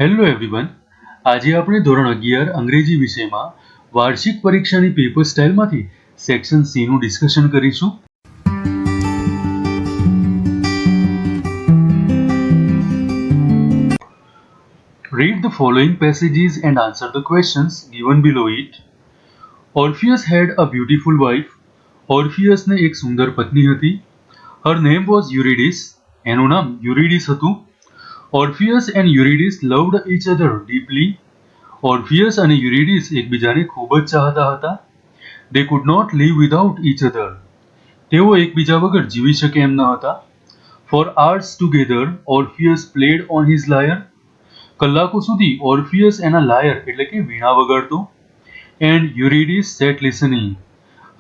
Hello everyone, આજે આપણે ધોરણ 11 અંગ્રેજી વિષયમાં વાર્ષિક પરીક્ષાની પેપર સ્ટાઇલમાંથી સેક્શન સી નું ડિસ્કશન કરીશું. Read the following passages and answer the questions given below it. Orpheus had a beautiful wife. ઓર્ફિયસને એક સુંદર પત્ની હતી. Her name was Eurydice. એનું નામ યુરિડિસ હતું. Orpheus and Eurydice loved each other deeply. Orpheus અને યુરિડિસ એકબીજાને ખૂબ જ ચાહતા હતા. They could not live without each other. તેઓ એકબીજા વગર જીવી શકે એમ ન હતા. For hours together, Orpheus played on his lyre. કલાકો સુધી ઓર્ફિયસ એના લાયર એટલે કે વીણા વગાડતો. And Eurydice sat listening.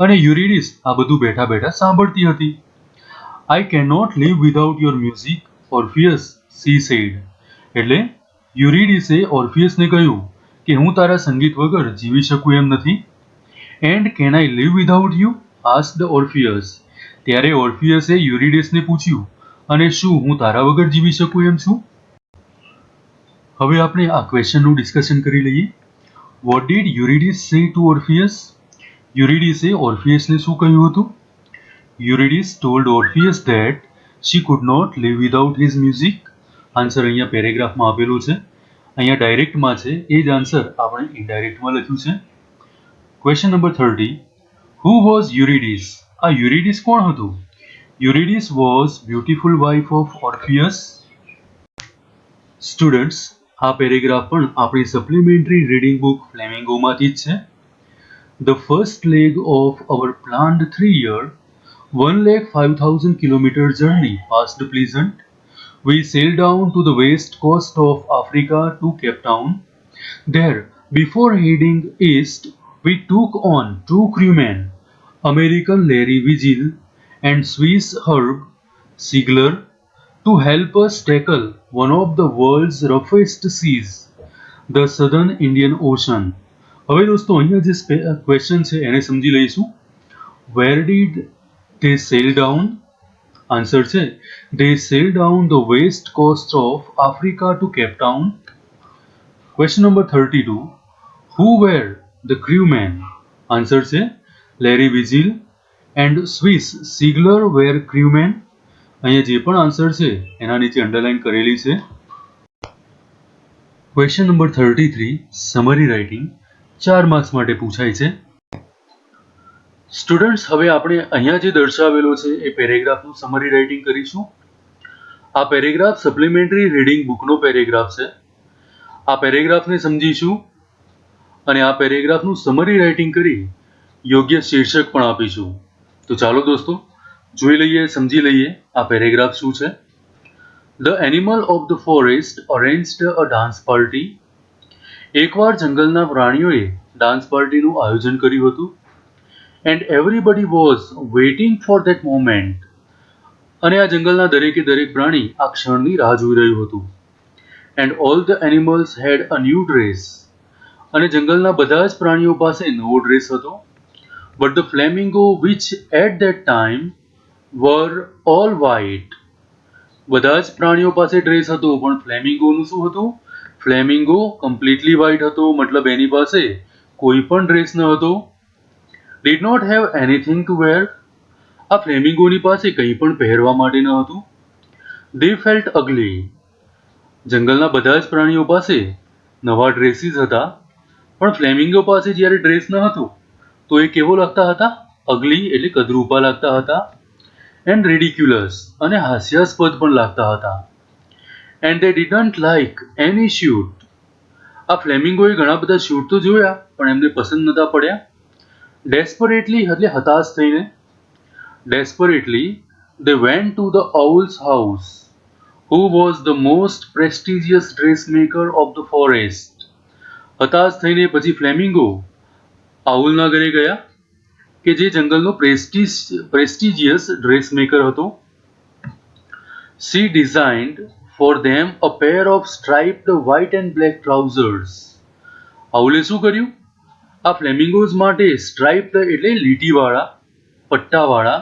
અને યુરિડિસ આ બધું બેઠા બેઠા સાંભળતી હતી. I cannot live without your music, Orpheus, she said. એટલે યુરિડિસે ઓર્ફિયસને કહ્યું કે હું તારા સંગીત વગર જીવી શકું એમ નથી. And can I live without you? asked Orpheus. ત્યારે ઓર્ફિયસે યુરિડિસને પૂછ્યું, અને શું હું તારા વગર જીવી શકું એમ છું? હવે આપણે આ ક્વેશ્ચનનું ડિસ્કશન કરી લઈએ. What did Eurydice say to Orpheus? યુરિડિસે ઓર્ફિયસને શું કહ્યું હતું? Eurydice told Orpheus that she could not live without his music. Answer અહીંયા પેરેગ્રાફમાં આપેલું છે. અહીંયા ડાયરેક્ટમાં છે, એ જ આન્સર આપણે ઇનડાયરેક્ટમાં લખ્યું છે. Question number 30. Who was Eurydice? આ યુરિડિસ કોણ હતું? Eurydice was beautiful wife of Orpheus. Students, આ પેરેગ્રાફ પણ આપણી સપ્લિમેન્ટરી રીડિંગ બુક ફ્લેમિંગોમાંથી જ છે. The first leg of our planned 3-year 1,05,000 kilometer journey passed pleasant. We sailed down to the west coast of Africa to Cape Town. There, before heading east, we took on 2 crewmen, American Larry Vigil and Swiss Herb Siegler, to help us tackle one of the world's roughest seas, the Southern Indian Ocean. હવે દોસ્તો અહીંયા જે question છે એને સમજી લઈશું. Where did they sail down? Answer છે they sailed down the west coast of Africa to Cape Town. Question number 32. Who were the crewmen? Answer છે Larry Vigil and Swiss Siegler were crewmen. અહીંયા જે પણ answer છે એના નીચે underline કરેલી છે. Question number 33. Summary writing 4 marks માટે પૂછાય છે. સ્ટુડન્ટ્સ, હવે આપણે અહીંયા જે દર્શાવેલો છે એ પેરેગ્રાફનું સમરી રાઇટિંગ કરીશું. આ પેરેગ્રાફ સપ્લિમેન્ટરી રીડિંગ બુકનો પેરેગ્રાફ છે. આ પેરેગ્રાફને સમજીશું અને આ પેરેગ્રાફનું સમરી રાઇટિંગ કરી યોગ્ય શીર્ષક પણ આપીશું. તો ચાલો દોસ્તો જોઈ લઈએ, સમજી લઈએ આ પેરેગ્રાફ શું છે. The animal of the forest arranged a dance party. એકવાર જંગલના પ્રાણીઓએ ડાન્સ પાર્ટીનું આયોજન કર્યું હતું. And everybody was waiting for that moment. અને આ જંગલના દરેકે દરેક પ્રાણી આ ક્ષણની રાહ જોઈ રહ્યું હતું. And all the animals had a new dress. અને જંગલના બધા જ પ્રાણીઓ પાસે નવો ડ્રેસ હતો. But the flamingo which at that time were all white. બધા જ પ્રાણીઓ પાસે ડ્રેસ હતો, પણ ફ્લેમિંગોનું શું હતું? ફ્લેમિંગો કમ્પ્લીટલી વ્હાઇટ હતો, મતલબ એની પાસે કોઈ પણ ડ્રેસ ન હતો. Did not have anything to wear. આ ફ્લેમિંગોની પાસે કંઈ પણ પહેરવા માટે ન હતું. They felt ugly. જંગલના બધા જ પ્રાણીઓ પાસે નવા ડ્રેસીસ હતા, પણ ફ્લેમિંગો પાસે જ્યારે ડ્રેસ ન હતો તો એ કેવો લાગતા હતા? અગલી એટલે કદરૂપા લાગતા હતા. એન્ડ ridiculous અને હાસ્યાસ્પદ પણ લાગતા હતા. And they didn't like any suit. આ ફ્લેમિંગોએ ઘણા બધા શૂટ તો જોયા, પણ એમને પસંદ નતા પડ્યા. Desperately એટલે હતાશ થઈને. Desperately they went to the owl's house, who was the most prestigious dressmaker of the forest. હતાશ થઈને પછી ફ્લેમિંગો આઉલના ઘરે ગયા કે જે જંગલનો પ્રેસ્ટિજિયસ ડ્રેસમેકર હતો. She designed for them a pair of striped white and black trousers. આઉલે શું કર્યું? આ ફ્લેમિંગોઝ માટે સ્ટ્રાઇપ્ડ એટલે લીટીવાળા, પટ્ટાવાળા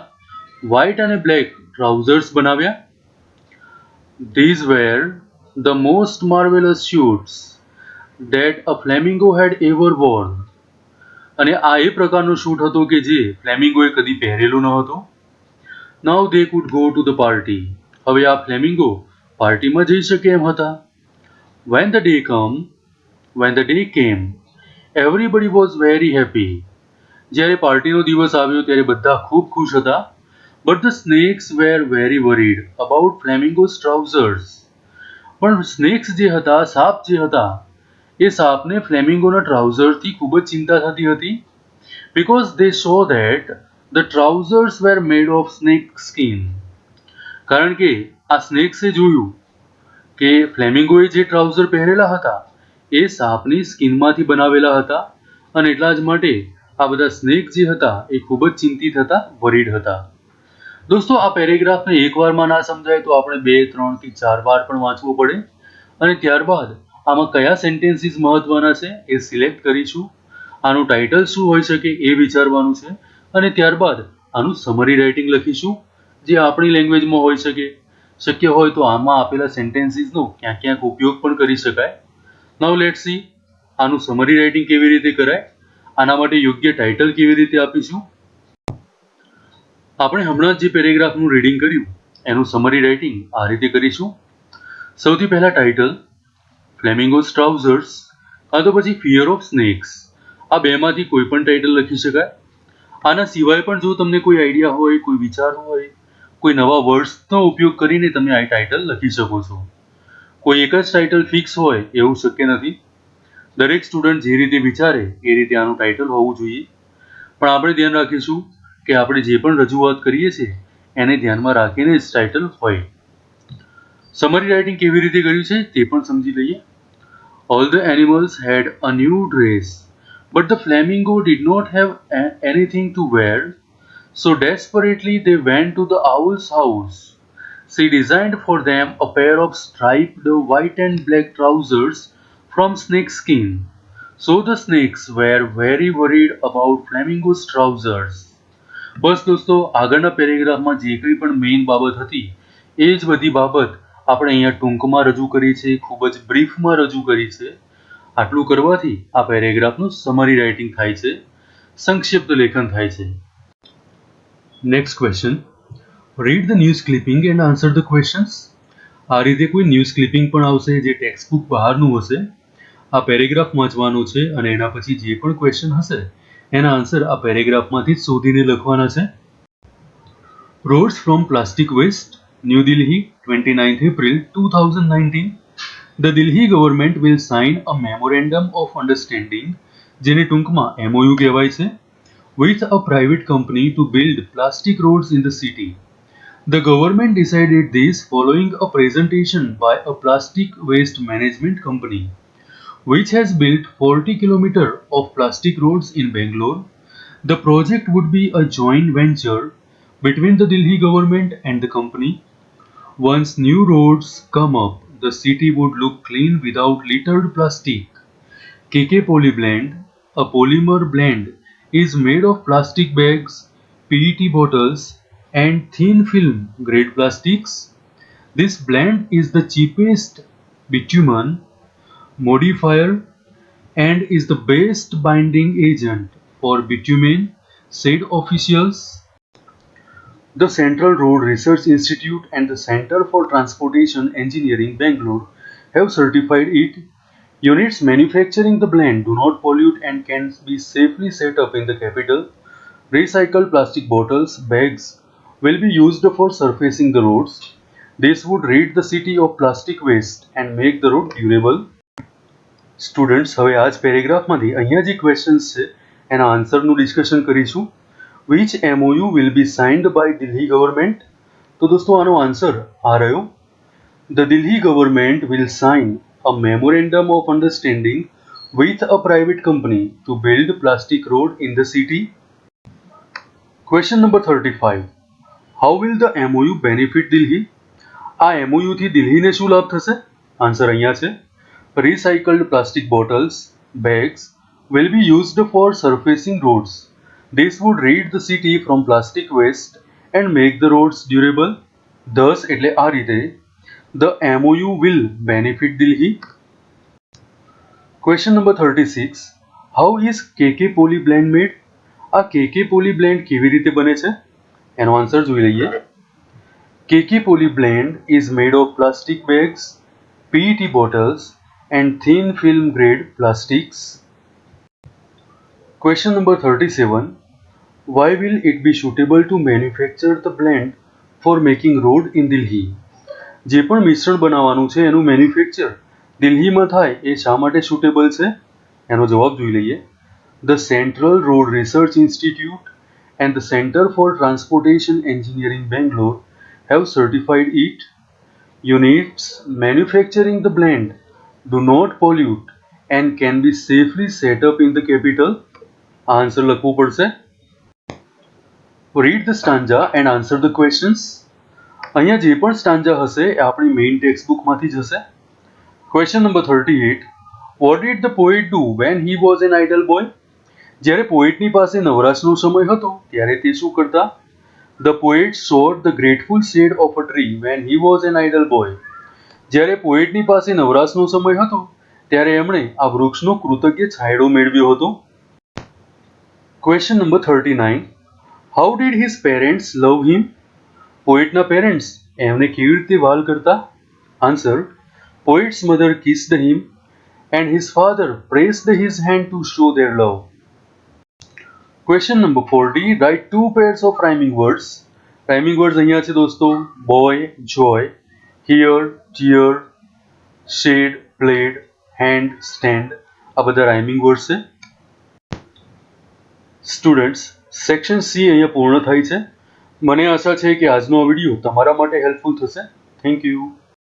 વ્હાઇટ અને બ્લેક ટ્રાઉઝર્સ બનાવ્યા. These were the most marvelous suits that a flamingo had ever worn. અને આ એ પ્રકારનો શૂટ હતો કે જે ફ્લેમિંગોએ કદી પહેરેલો ન હતો. Now they could go to the party. હવે આ ફ્લેમિંગો પાર્ટીમાં જઈ શકે એમ હતા. When the day came, everybody was very happy. જ્યારે પાર્ટીનો દિવસ આવ્યો ત્યારે બધા ખૂબ ખુશ હતા. But the snakes were very worried about Flamingo's trousers. પણ સ્નેક્સ જે હતા, સાપ જે હતા, એ સાપને ફ્લેમિંગોના ટ્રાઉઝર્સથી ખૂબ જ ચિંતા થતી હતી. Because they saw that the trousers were made of snake skin. કારણ કે આ સ્નેક્સે જોયું કે ફ્લેમિંગોએ જે ટ્રાઉઝર પહેરેલા હતા એ સાપની સ્કિનમાંથી બનાવેલા હતા અને એટલા જ માટે આ બધા સ્નેક જે હતા એ ખૂબ જ ચિંતિત હતા, વરીડ હતા. દોસ્તો, આ પેરેગ્રાફને એકવારમાં ના સમજાય તો આપણે 2, 3 કે 4 વાર પણ વાંચવો પડે અને ત્યારબાદ આમાં કયા સેન્ટેન્સીસ મહત્વના છે એ સિલેક્ટ કરીશું. આનું ટાઇટલ શું હોઈ શકે એ વિચારવાનું છે અને ત્યારબાદ આનું સમરી રાઇટિંગ લખીશું જે આપણી લેંગ્વેજમાં હોઈ શકે. શક્ય હોય તો આમાં આપેલા સેન્ટેન્સીસનો ક્યાંક ક્યાંક ઉપયોગ પણ કરી શકાય. નાઉ લેટ્સ સી આનું સમરી રાઇટિંગ કેવી રીતે કરાય, આના માટે યોગ્ય ટાઇટલ કેવી રીતે આપીશું. આપણે હમણાં જ જે પેરેગ્રાફનું રીડિંગ કર્યું એનું સમરી રાઇટિંગ આ રીતે કરીશું. સૌથી પહેલા ટાઇટલ ફ્લેમિંગોઝ ટ્રાઉઝર્સ કાં તો પછી ફિયર ઓફ સ્નેક્સ. આ બેમાંથી કોઈ પણ ટાઇટલ લખી શકાય. આના સિવાય પણ જો તમને કોઈ આઈડિયા હોય, કોઈ વિચાર હોય, કોઈ નવા વર્ડ્સનો ઉપયોગ કરીને તમે આ ટાઇટલ લખી શકો છો. કોઈ એક જ ટાઇટલ ફિક્સ હોય એવું શક્ય નથી. દરેક સ્ટુડન્ટ જે રીતે વિચારે એ રીતે આનું ટાઇટલ હોવું જોઈએ. પણ આપણે ધ્યાન રાખીશું કે આપણે જે પણ રજૂઆત કરીએ છીએ એને ધ્યાનમાં રાખીને જ ટાઇટલ હોય. સમરી રાઇટિંગ કેવી રીતે કર્યું છે તે પણ સમજી લઈએ. All the animals had a new dress, but the flamingo did not have anything to wear. So desperately they went to the owl's house. She designed for them a pair of striped white and black trousers from snake skin. So the snakes were very worried about Flamingo's trousers. બસ દોસ્તો, આગળના પેરેગ્રાફમાં જે કંઈ પણ main બાબત હતી એ જ બધી બાબત આપણે અહીંયા ટૂંકમાં રજૂ કરી છે, ખૂબ જ બ્રીફમાં રજૂ કરી છે. આટલું કરવાથી આ પેરેગ્રાફનું સમરી રાઇટિંગ થાય છે, સંક્ષિપ્ત લેખન થાય છે. Next question, read the news clipping and answer the questions. આ રીતે કોઈ ન્યૂઝ ક્લિપિંગ પણ આવશે જે ટેક્સ્ટબુક બહારનું હશે. આ પેરેગ્રાફ વાંચવાનો છે અને એના પછી જે પણ ક્વેશ્ચન હશે એના આન્સર આ પેરેગ્રાફમાંથી જ શોધીને લખવાના છે. Roads from plastic waste, new Delhi, 29 April 2019. The Delhi government will sign a memorandum of understanding, જેને ટૂંકમાં MOU કહેવાય છે, with a private company to build plastic roads in the city. The government decided this following a presentation by a plastic waste management company, which has built 40 kilometers of plastic roads in Bangalore. The project would be a joint venture between the Delhi government and the company. Once new roads come up, the city would look clean without littered plastic. KK Polyblend, a polymer blend, is made of plastic bags, PET bottles, and thin film grade plastics. This blend is the cheapest bitumen modifier and is the best binding agent for bitumen, said officials. The Central Road Research Institute and the Center for Transportation Engineering, Bangalore, have certified it. Units manufacturing the blend do not pollute and can be safely set up in the capital. Recycled plastic bottles, bags will be used for surfacing the roads. This would rid the city of plastic waste and make the road durable. Students, હવે આ જ પેરેગ્રાફમાંથી અહીંયા જે questions છે એના આન્સરનું discussion કરીશું. Which MOU will be signed by Delhi government? તો દોસ્તો આનો આન્સર આ રહ્યો. The Delhi government will sign a memorandum of understanding with a private company to build plastic road in the city. Question number 35. How will the MOU benefit Delhi? આ MOU થી દિલ્હીને શું લાભ થશે? આન્સર અહીંયા છે. Recycled plastic bottles, bags will be used for surfacing roads. This would rid the city from plastic waste and make the roads durable. Thus, એટલે આ રીતે, The MOU will benefit Delhi. Question number 36. How is KK poly blend made? આ KK poly blend કેવી રીતે બને છે એનો answer જોઈ લઈએ. KK poly blend is made of plastic bags, PET bottles and thin film grade plastics. Question number 37. Why will it be suitable to manufacture the blend for making road in Delhi? જે પણ મિશ્રણ બનાવવાનું છે એનું manufacture દિલ્હીમાં થાય એ શા માટે સુટેબલ છે એનો જવાબ જોઈ લઈએ. The Central Road Research Institute and the Center for Transportation Engineering Bangalore have certified it. Units manufacturing the blend do not pollute and can be safely set up in the capital. Answer લખવું પડશે. Read the stanza and answer the questions. અહીંયા જે પણ stanza હશે એ આપણી main text બુકમાંથી જ હશે. Question number 38. What did the poet do when he was an idle boy? જ્યારે પોએટની પાસે નવરાશનો સમય હતો ત્યારે તે શું કરતા? The poet sought the grateful shade of a tree when he was an idle boy. જ્યારે પોએટની પાસે નવરાશનો સમય હતો ત્યારે એમણે આ વૃક્ષનો કૃતજ્ઞ છાંયડો મેળવ્યો હતો. Question number 39. How did his parents love him? પોએટના પેરેન્ટ્સ એમને કેવી રીતે વાલ કરતા? Answer. Poet's mother kissed him and his father pressed his hand to show their love. Question number 40. Write 2 pairs of rhyming words. Rhyming words અહીંયા છે દોસ્તો. Boy, joy, here, tear, shade, played, hand, stand. આ બધા rhyming words છે. Students, section C અહીંયા પૂર્ણ થાય છે. મને આશા છે કે આજનો આ વિડીયો તમારા માટે હેલ્પફુલ થશે. Thank you.